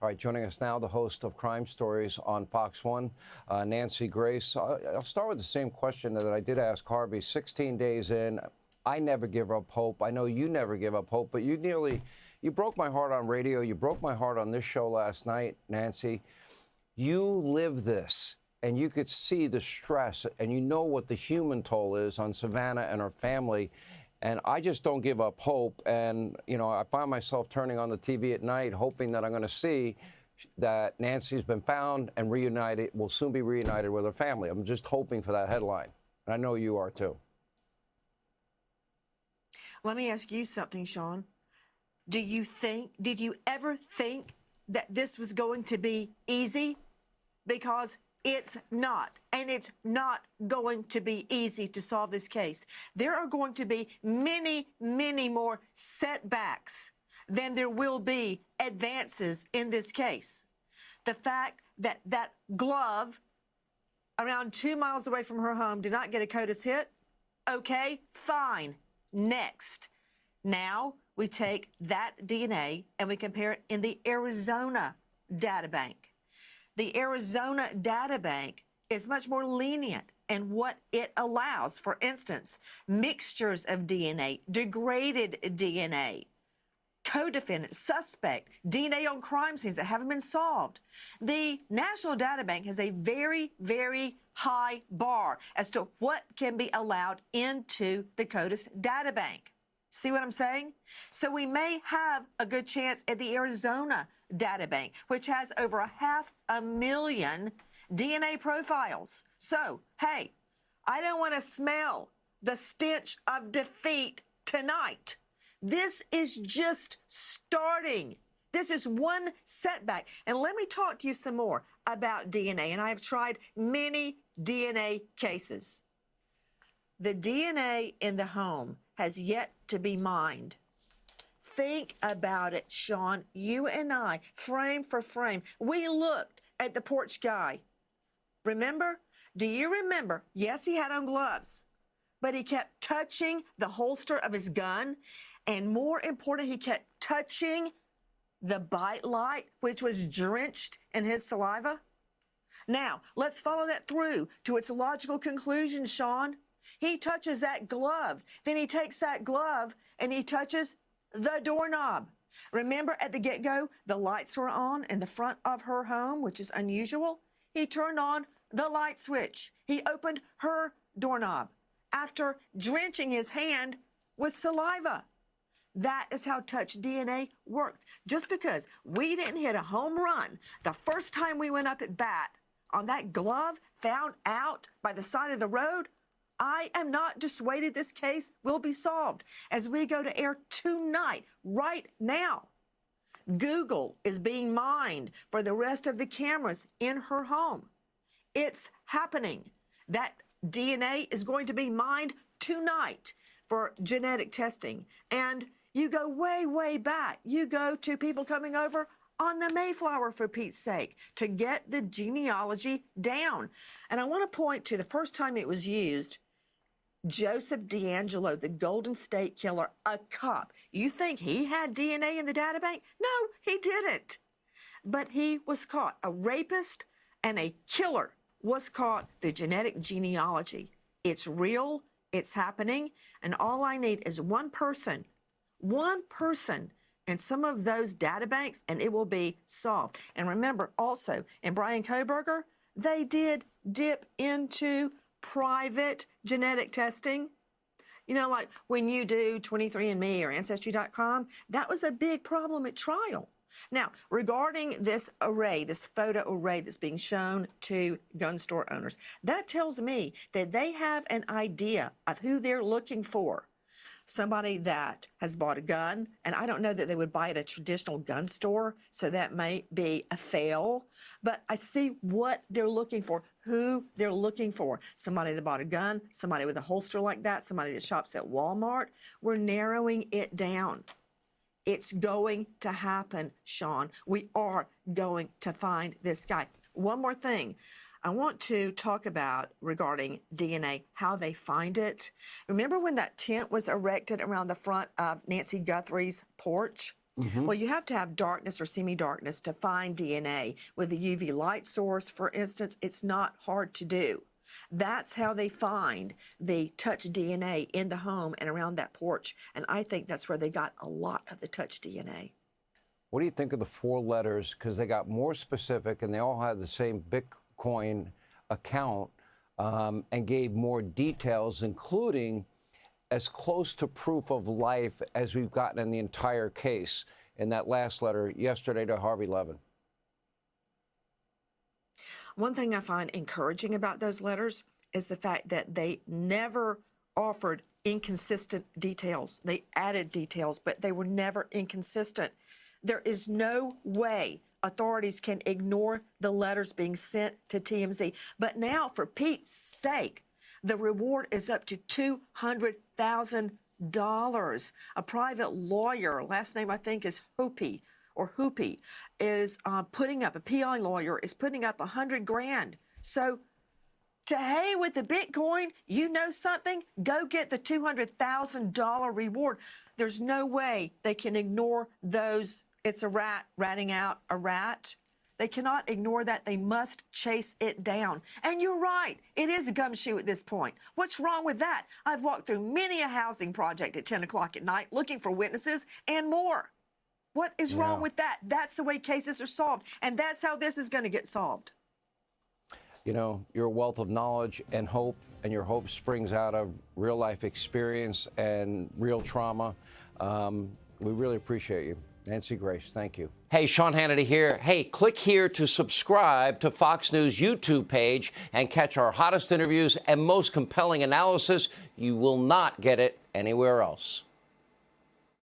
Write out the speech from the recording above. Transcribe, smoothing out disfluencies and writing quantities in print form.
All right, joining us now, the host of Crime Stories on Fox 1, Nancy Grace. I'll start with the same question that I did ask Harvey. 16 days in, I never give up hope. I know you never give up hope, but you broke my heart on radio. You broke my heart on this show last night, Nancy. You live this, and you could see the stress, and you know what the human toll is on Savannah and her family. And I just don't give up hope. And, you know, I find myself turning on the TV at night, hoping that I'm going to see that Nancy's been found and reunited, will soon be reunited with her family. I'm just hoping for that headline. And I know you are, too. Let me ask you something, Sean. Did you ever think that this was going to be easy? Because it's not, and it's not going to be easy to solve this case. There are going to be many, many more setbacks than there will be advances in this case. The fact that that glove around 2 miles away from her home did not get a CODIS hit, okay, fine. Next. Now we take that DNA and we compare it in the Arizona data bank. The Arizona data bank is much more lenient in what it allows. For instance, mixtures of DNA, degraded DNA, co-defendant, suspect, DNA on crime scenes that haven't been solved. The National Data Bank has a very, very high bar as to what can be allowed into the CODIS data bank. See what I'm saying? So we may have a good chance at the Arizona data bank, which has over 500,000 DNA profiles. So, hey, I don't want to smell the stench of defeat tonight. This is just starting. This is one setback. And let me talk to you some more about DNA. And I have tried many DNA cases. The DNA in the home has yet to be mined. Think about it, Sean. You and I, frame for frame, we looked at the porch guy. Remember? Do you remember? Yes, he had on gloves, but he kept touching the holster of his gun. And more important, he kept touching the bite light, which was drenched in his saliva. Now, let's follow that through to its logical conclusion, Sean. He touches that glove. Then he takes that glove and he touches the doorknob. Remember at the get-go, the lights were on in the front of her home, which is unusual. He turned on the light switch. He opened her doorknob after drenching his hand with saliva. That is how touch DNA works. Just because we didn't hit a home run the first time we went up at bat on that glove found out by the side of the road, I am not dissuaded this case will be solved. As we go to air tonight, right now, Google is being mined for the rest of the cameras in her home. It's happening. That DNA is going to be mined tonight for genetic testing. And you go way, way back. You go to people coming over on the Mayflower, for Pete's sake, to get the genealogy down. And I want to point to the first time it was used, Joseph DeAngelo, the Golden State Killer, a cop. You think he had DNA in the data bank? No, he didn't. But he was caught. A rapist and a killer was caught through genetic genealogy. It's real, it's happening, and all I need is one person in some of those data banks, and it will be solved. And remember, also, in Bryan Kohberger, they did dip into private genetic testing. You know, like when you do 23andMe or Ancestry.com, that was a big problem at trial. Now, regarding this array, this photo array that's being shown to gun store owners, that tells me that they have an idea of who they're looking for. Somebody that has bought a gun, and I don't know that they would buy at a traditional gun store, so that may be a fail. But I see what they're looking for, who they're looking for. Somebody that bought a gun, somebody with a holster like that, somebody that shops at Walmart. We're narrowing it down. It's going to happen, Sean. We are going to find this guy. One more thing I want to talk about regarding DNA, how they find it. Remember when that tent was erected around the front of Nancy Guthrie's porch? Well, you have to have darkness or semi-darkness to find DNA. With a UV light source, for instance, it's not hard to do. That's how they find the touch DNA in the home and around that porch. And I think that's where they got a lot of the touch DNA. What do you think of the 4 letters? Because they got more specific and they all had the same Bitcoin account and gave more details, including as close to proof of life as we've gotten in the entire case in that last letter yesterday to Harvey Levin. One thing I find encouraging about those letters is the fact that they never offered inconsistent details. They added details, but they were never inconsistent. There is no way authorities can ignore the letters being sent to TMZ. But now, for Pete's sake, the reward is up to $200,000. A private lawyer, last name I think is Hoopy, is putting up, a PI lawyer is putting up $100,000. So to hey with the Bitcoin, you know something? Go get the $200,000 reward. There's no way they can ignore those. It's a rat ratting out a rat. They cannot ignore that. They must chase it down. And you're right. It is a gumshoe at this point. What's wrong with that? I've walked through many a housing project at 10 o'clock at night looking for witnesses and more. What is wrong with that? That's the way cases are solved. And that's how this is going to get solved. You know, you're a wealth of knowledge and hope, and your hope springs out of real life experience and real trauma. We really appreciate you. Nancy Grace, thank you. Hey, Sean Hannity here. Hey, click here to subscribe to Fox News YouTube page and catch our hottest interviews and most compelling analysis. You will not get it anywhere else.